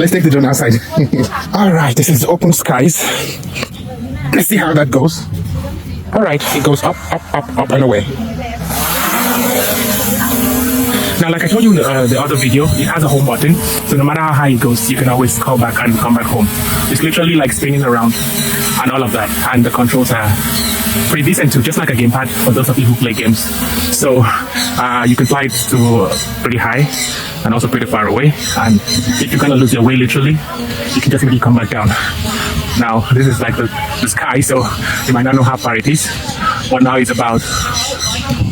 Let's take the drone outside. All right, this is open skies. Let's see how that goes. All right, it goes up, and away. Now, like I told you in the other video, it has a home button. So no matter how high it goes, you can always call back and come back home. It's literally like spinning around and all of that. And the controls are pretty decent too, just like a gamepad for those of you who play games. So you can fly it to pretty high and also pretty far away. And if you're gonna lose your way literally, you can just simply come back down. Now, this is like the sky, so you might not know how far it is. But now it's about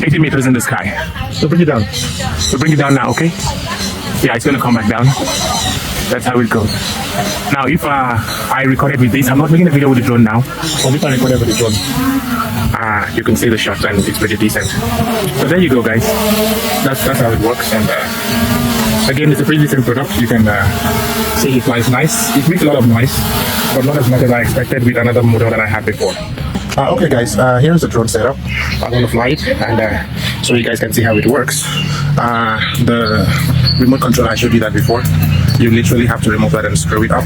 80 meters in the sky. So bring it down. So bring it down now, okay? Yeah, it's gonna come back down. That's how it goes. Now, if I recorded with this, I'm not making a video with the drone now. But if I recorded with the drone, you can see the shot and it's pretty decent. So there you go, guys. That's how it works. And again, it's a pretty decent product. You can see it flies nice. It makes a lot of noise, but not as much as I expected with another model that I had before. Okay guys, here's the drone setup. I'm going to fly it and so you guys can see how it works. The remote control, I showed you that before. You literally have to remove that and screw it up.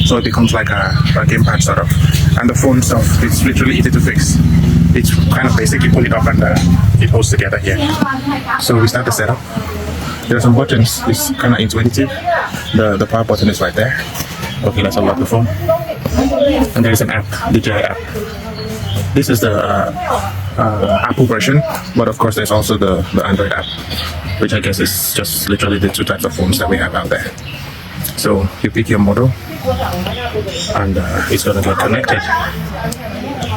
So it becomes like a gamepad sort of. And the phone itself, it's literally easy to fix. It's kind of basic. You pull it up and it holds together here. So we start the setup. There are some buttons. It's kind of intuitive. The power button is right there. Okay, let's unlock the phone. And there's an app, DJI app. This is the Apple version, but of course there's also the Android app, which I guess is just literally the two types of phones that we have out there. So you pick your model and it's gonna get connected.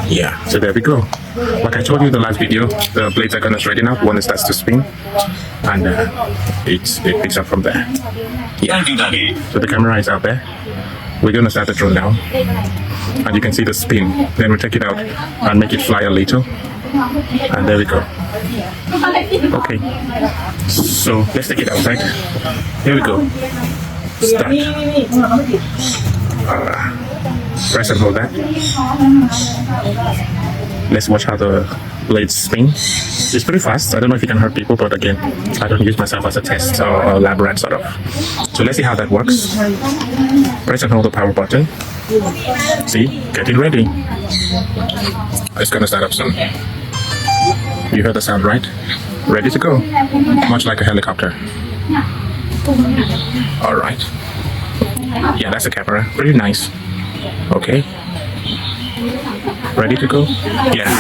Yeah, so there we go. Like I told you in the last video, the blades are gonna straighten up when it starts to spin, and it picks up from there. Yeah, so the camera is out there. We're gonna start the drone now, and you can see the spin. Then we take it out and make it fly a little, and there we go. Okay, so let's take it outside. Here we go. Start. Press and hold that. Let's watch how the blades spin. It's pretty fast. I don't know if it can hurt people, but again, I don't use myself as a test or a lab rat sort of. So let's see how that works. Press and hold the power button. See, getting ready. It's gonna start up soon. You heard the sound, right? Ready to go. Much like a helicopter. All right. Yeah, that's the camera. Pretty nice. Okay. Ready to go? Yeah.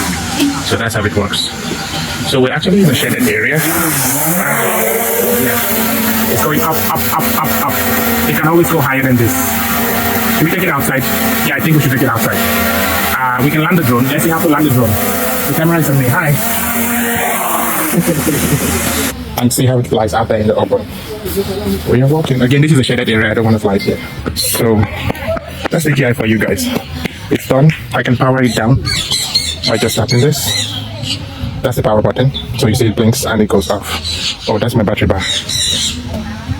So that's how it works. So we're actually in a shaded area. Yeah. It's going up. It can always go higher than this. Should we take it outside? Yeah, I think we should take it outside. We can land the drone. Let's see how to land the drone. The camera is on the high. And see how it flies out there in the open. We are walking. Again, this is a shaded area. I don't want to fly here. So that's DJI for you guys. It's done. I can power it down by just tapping this. That's the power button. So you see it blinks and it goes off. Oh, that's my battery bar.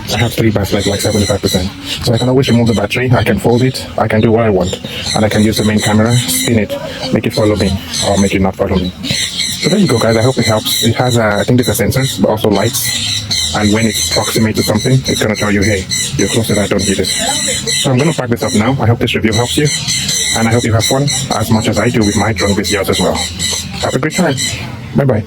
I have 3 bars left, like 75%. So I can always remove the battery. I can fold it. I can do what I want. And I can use the main camera, spin it, make it follow me, or make it not follow me. So there you go, guys. I hope it helps. It has, I think these are sensors, but also lights. And when it approximates to something, it's going to tell you, hey, you're close to that, don't hit it. So I'm going to pack this up now. I hope this review helps you. And I hope you have fun as much as I do with my drone videos as well. Have a great time. Bye-bye.